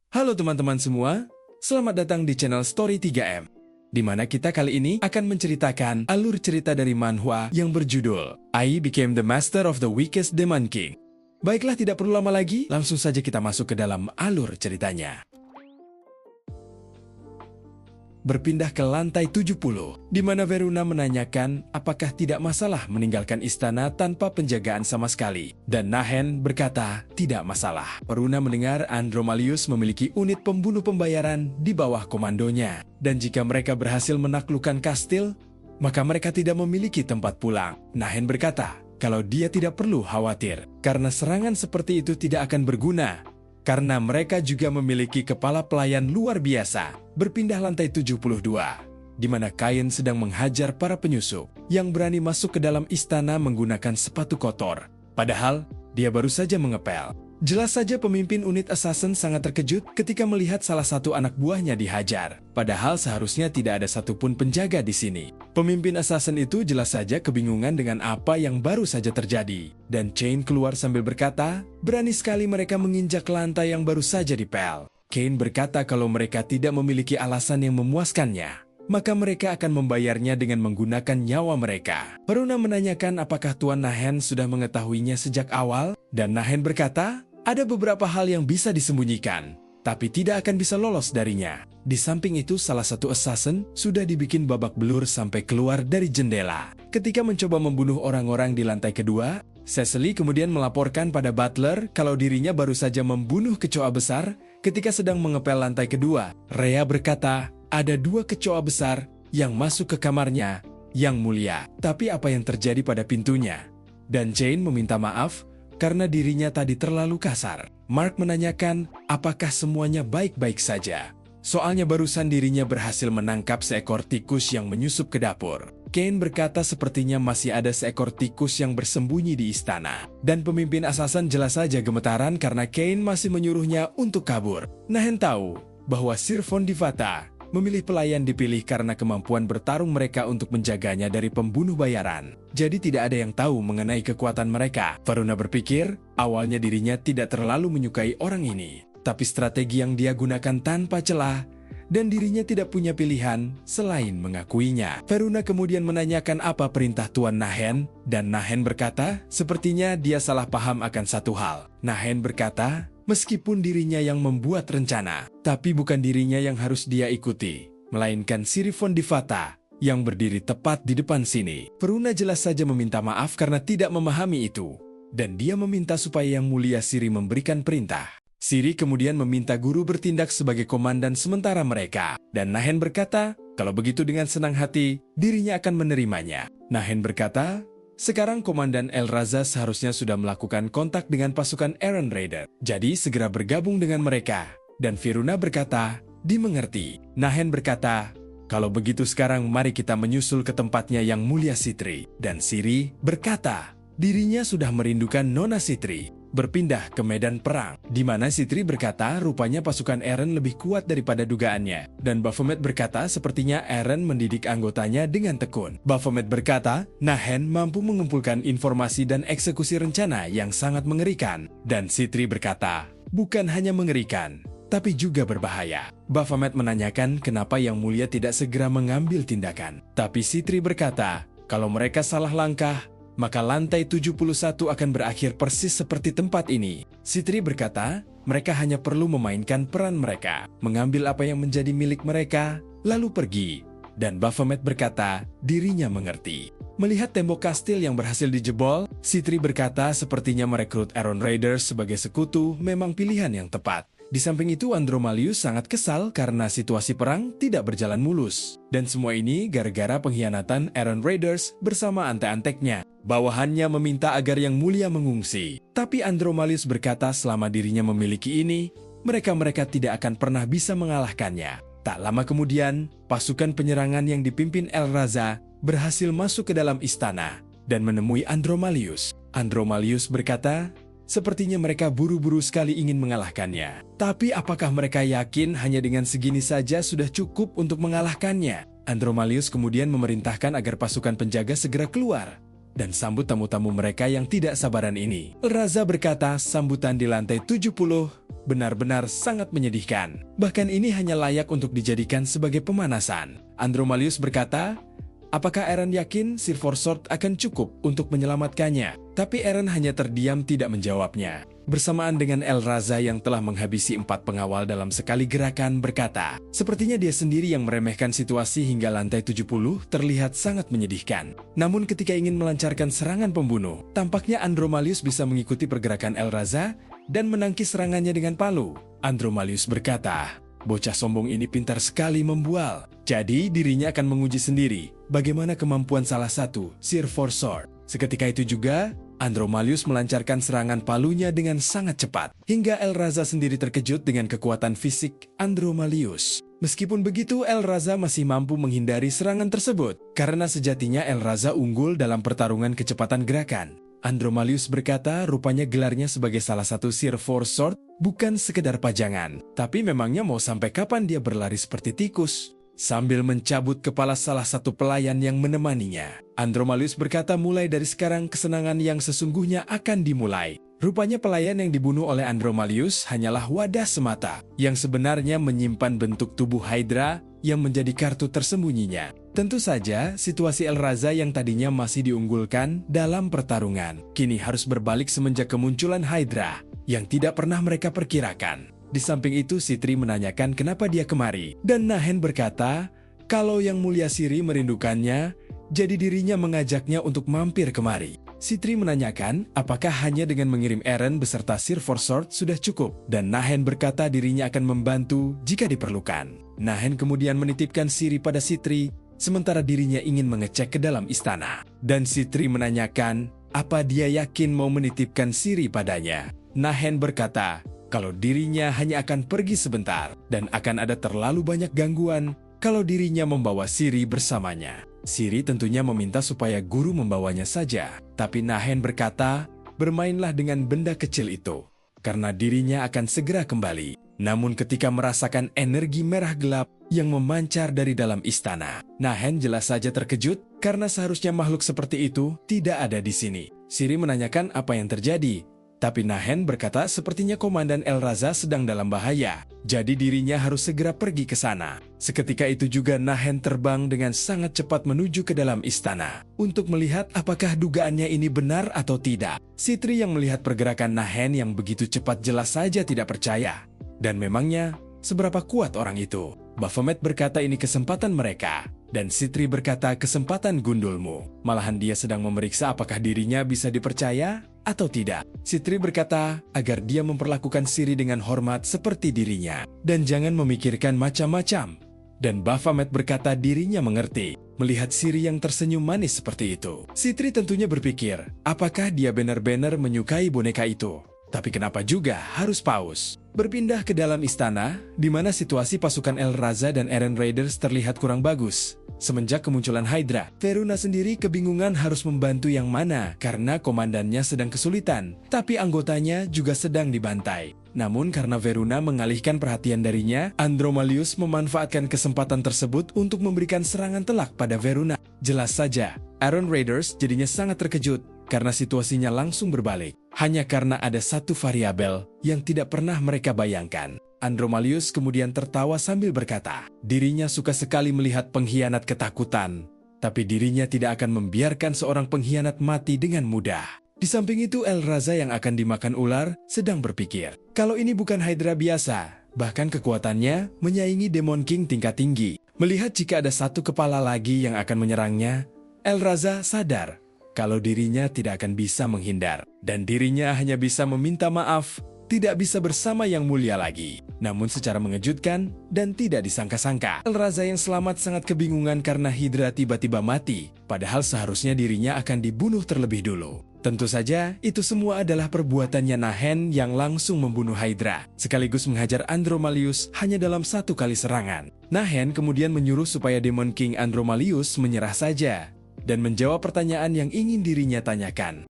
Halo teman-teman semua, selamat datang di channel Story 3M, di mana kita kali ini akan menceritakan alur cerita dari manhwa yang berjudul I Became the Master of the Weakest Demon King. Baiklah, tidak perlu lama lagi, langsung saja kita masuk ke dalam alur ceritanya. Berpindah ke lantai 70, di mana Veruna menanyakan apakah tidak masalah meninggalkan istana tanpa penjagaan sama sekali. Dan Nahen berkata tidak masalah. Veruna mendengar Andromalius memiliki unit pembunuh pembayaran di bawah komandonya. Dan jika mereka berhasil menaklukkan kastil, maka mereka tidak memiliki tempat pulang. Nahen berkata kalau dia tidak perlu khawatir, karena serangan seperti itu tidak akan berguna. Karena mereka juga memiliki kepala pelayan luar biasa. Berpindah lantai 72, di mana Kain sedang menghajar para penyusup yang berani masuk ke dalam istana menggunakan sepatu kotor. Padahal, dia baru saja mengepel. Jelas saja pemimpin unit assassin sangat terkejut ketika melihat salah satu anak buahnya dihajar. Padahal seharusnya tidak ada satupun penjaga di sini. Pemimpin assassin itu jelas saja kebingungan dengan apa yang baru saja terjadi. Dan Chain keluar sambil berkata, berani sekali mereka menginjak lantai yang baru saja dipel. Kain berkata kalau mereka tidak memiliki alasan yang memuaskannya, maka mereka akan membayarnya dengan menggunakan nyawa mereka. Veruna menanyakan apakah Tuan Nahen sudah mengetahuinya sejak awal, dan Nahen berkata, ada beberapa hal yang bisa disembunyikan, tapi tidak akan bisa lolos darinya. Di samping itu, salah satu assassin sudah dibikin babak belur sampai keluar dari jendela. Ketika mencoba membunuh orang-orang di lantai kedua, Cecily kemudian melaporkan pada butler kalau dirinya baru saja membunuh kecoa besar ketika sedang mengepel lantai kedua. Rhea berkata, ada dua kecoa besar yang masuk ke kamarnya, yang mulia. Tapi apa yang terjadi pada pintunya? Dan Jane meminta maaf karena dirinya tadi terlalu kasar. Mark menanyakan apakah semuanya baik-baik saja. Soalnya barusan dirinya berhasil menangkap seekor tikus yang menyusup ke dapur. Kane berkata sepertinya masih ada seekor tikus yang bersembunyi di istana. Dan pemimpin assassin jelas saja gemetaran karena Kane masih menyuruhnya untuk kabur. Nahen tahu bahwa Sir Von Divata memilih pelayan dipilih karena kemampuan bertarung mereka untuk menjaganya dari pembunuh bayaran. Jadi tidak ada yang tahu mengenai kekuatan mereka. Veruna berpikir, awalnya dirinya tidak terlalu menyukai orang ini. Tapi strategi yang dia gunakan tanpa celah, dan dirinya tidak punya pilihan selain mengakuinya. Veruna kemudian menanyakan apa perintah Tuan Nahen, dan Nahen berkata, sepertinya dia salah paham akan satu hal. Nahen berkata, meskipun dirinya yang membuat rencana, tapi bukan dirinya yang harus dia ikuti, melainkan Sir Von Divata yang berdiri tepat di depan sini. Veruna jelas saja meminta maaf karena tidak memahami itu, dan dia meminta supaya Yang Mulia Siri memberikan perintah. Siri kemudian meminta guru bertindak sebagai komandan sementara mereka, dan Nahen berkata, kalau begitu dengan senang hati, dirinya akan menerimanya. Nahen berkata, sekarang Komandan Elraza seharusnya sudah melakukan kontak dengan pasukan Iron Raider. Jadi segera bergabung dengan mereka. Dan Veruna berkata, dimengerti. Nahen berkata, kalau begitu sekarang mari kita menyusul ke tempatnya Yang Mulia Sitri. Dan Siri berkata, dirinya sudah merindukan Nona Sitri. Berpindah ke medan perang, di mana Sitri berkata rupanya pasukan Eren lebih kuat daripada dugaannya. Dan Baphomet berkata sepertinya Eren mendidik anggotanya dengan tekun. Baphomet berkata, Nahen mampu mengumpulkan informasi dan eksekusi rencana yang sangat mengerikan. Dan Sitri berkata, bukan hanya mengerikan, tapi juga berbahaya. Baphomet menanyakan kenapa Yang Mulia tidak segera mengambil tindakan. Tapi Sitri berkata, kalau mereka salah langkah, maka lantai 71 akan berakhir persis seperti tempat ini. Sitri berkata, mereka hanya perlu memainkan peran mereka, mengambil apa yang menjadi milik mereka, lalu pergi. Dan Baphomet berkata, dirinya mengerti. Melihat tembok kastil yang berhasil dijebol, Sitri berkata sepertinya merekrut Iron Raiders sebagai sekutu memang pilihan yang tepat. Di samping itu, Andromalius sangat kesal karena situasi perang tidak berjalan mulus. Dan semua ini gara-gara pengkhianatan Iron Raiders bersama ante-anteknya. Bawahannya meminta agar Yang Mulia mengungsi. Tapi Andromalius berkata selama dirinya memiliki ini, mereka tidak akan pernah bisa mengalahkannya. Tak lama kemudian, pasukan penyerangan yang dipimpin Elraza berhasil masuk ke dalam istana dan menemui Andromalius. Andromalius berkata, sepertinya mereka buru-buru sekali ingin mengalahkannya. Tapi apakah mereka yakin hanya dengan segini saja sudah cukup untuk mengalahkannya? Andromalius kemudian memerintahkan agar pasukan penjaga segera keluar dan sambut tamu-tamu mereka yang tidak sabaran ini. Elraza berkata sambutan di lantai 70 benar-benar sangat menyedihkan. Bahkan ini hanya layak untuk dijadikan sebagai pemanasan. Andromalius berkata, apakah Eren yakin Silver Sword akan cukup untuk menyelamatkannya? Tapi Eren hanya terdiam tidak menjawabnya. Bersamaan dengan Elraza yang telah menghabisi 4 pengawal dalam sekali gerakan berkata, sepertinya dia sendiri yang meremehkan situasi hingga lantai 70 terlihat sangat menyedihkan. Namun ketika ingin melancarkan serangan pembunuh, tampaknya Andromalius bisa mengikuti pergerakan Elraza dan menangkis serangannya dengan palu. Andromalius berkata, bocah sombong ini pintar sekali membual. Jadi dirinya akan menguji sendiri bagaimana kemampuan salah satu Silver Sword. Seketika itu juga, Andromalius melancarkan serangan palunya dengan sangat cepat, hingga Elraza sendiri terkejut dengan kekuatan fisik Andromalius. Meskipun begitu, Elraza masih mampu menghindari serangan tersebut, karena sejatinya Elraza unggul dalam pertarungan kecepatan gerakan. Andromalius berkata rupanya gelarnya sebagai salah satu Silver Sword bukan sekedar pajangan, tapi memangnya mau sampai kapan dia berlari seperti tikus? Sambil mencabut kepala salah satu pelayan yang menemaninya, Andromalius berkata mulai dari sekarang kesenangan yang sesungguhnya akan dimulai. Rupanya pelayan yang dibunuh oleh Andromalius hanyalah wadah semata, yang sebenarnya menyimpan bentuk tubuh Hydra yang menjadi kartu tersembunyinya. Tentu saja, situasi Elraza yang tadinya masih diunggulkan dalam pertarungan, kini harus berbalik semenjak kemunculan Hydra, yang tidak pernah mereka perkirakan. Di samping itu, Sitri menanyakan kenapa dia kemari, dan Nahen berkata, kalau Yang Mulia Siri merindukannya, jadi dirinya mengajaknya untuk mampir kemari. Sitri menanyakan apakah hanya dengan mengirim Eren beserta Silver Sword sudah cukup, dan Nahen berkata dirinya akan membantu jika diperlukan. Nahen kemudian menitipkan Siri pada Sitri, sementara dirinya ingin mengecek ke dalam istana. Dan Sitri menanyakan apa dia yakin mau menitipkan Siri padanya. Nahen berkata, kalau dirinya hanya akan pergi sebentar, dan akan ada terlalu banyak gangguan kalau dirinya membawa Siri bersamanya. Siri tentunya meminta supaya guru membawanya saja, tapi Nahen berkata, bermainlah dengan benda kecil itu, karena dirinya akan segera kembali. Namun ketika merasakan energi merah gelap yang memancar dari dalam istana, Nahen jelas saja terkejut, karena seharusnya makhluk seperti itu tidak ada di sini. Siri menanyakan apa yang terjadi, tapi Nahen berkata sepertinya Komandan Elraza sedang dalam bahaya, jadi dirinya harus segera pergi ke sana. Seketika itu juga Nahen terbang dengan sangat cepat menuju ke dalam istana, untuk melihat apakah dugaannya ini benar atau tidak. Sitri yang melihat pergerakan Nahen yang begitu cepat jelas saja tidak percaya. Dan memangnya, seberapa kuat orang itu? Baphomet berkata ini kesempatan mereka, dan Sitri berkata kesempatan gundulmu. Malahan dia sedang memeriksa apakah dirinya bisa dipercaya atau tidak. Sitri berkata agar dia memperlakukan Siri dengan hormat seperti dirinya, dan jangan memikirkan macam-macam. Dan Baphomet berkata dirinya mengerti, melihat Siri yang tersenyum manis seperti itu. Sitri tentunya berpikir, apakah dia benar-benar menyukai boneka itu? Tapi kenapa juga harus paus? Berpindah ke dalam istana, di mana situasi pasukan Elraza dan Eren Raiders terlihat kurang bagus. Semenjak kemunculan Hydra, Veruna sendiri kebingungan harus membantu yang mana karena komandannya sedang kesulitan, tapi anggotanya juga sedang dibantai. Namun karena Veruna mengalihkan perhatian darinya, Andromalius memanfaatkan kesempatan tersebut untuk memberikan serangan telak pada Veruna. Jelas saja, Eren Raiders jadinya sangat terkejut karena situasinya langsung berbalik. Hanya karena ada satu variabel yang tidak pernah mereka bayangkan. Andromalius kemudian tertawa sambil berkata, dirinya suka sekali melihat pengkhianat ketakutan, tapi dirinya tidak akan membiarkan seorang pengkhianat mati dengan mudah. Di samping itu, Elraza yang akan dimakan ular sedang berpikir, kalau ini bukan Hydra biasa, bahkan kekuatannya menyaingi Demon King tingkat tinggi. Melihat jika ada satu kepala lagi yang akan menyerangnya, Elraza sadar kalau dirinya tidak akan bisa menghindar, dan dirinya hanya bisa meminta maaf, tidak bisa bersama Yang Mulia lagi. Namun secara mengejutkan dan tidak disangka-sangka, Elraza yang selamat sangat kebingungan karena Hydra tiba-tiba mati, padahal seharusnya dirinya akan dibunuh terlebih dulu. Tentu saja, itu semua adalah perbuatannya Nahen yang langsung membunuh Hydra, sekaligus menghajar Andromalius hanya dalam satu kali serangan. Nahen kemudian menyuruh supaya Demon King Andromalius menyerah saja, dan menjawab pertanyaan yang ingin dirinya tanyakan.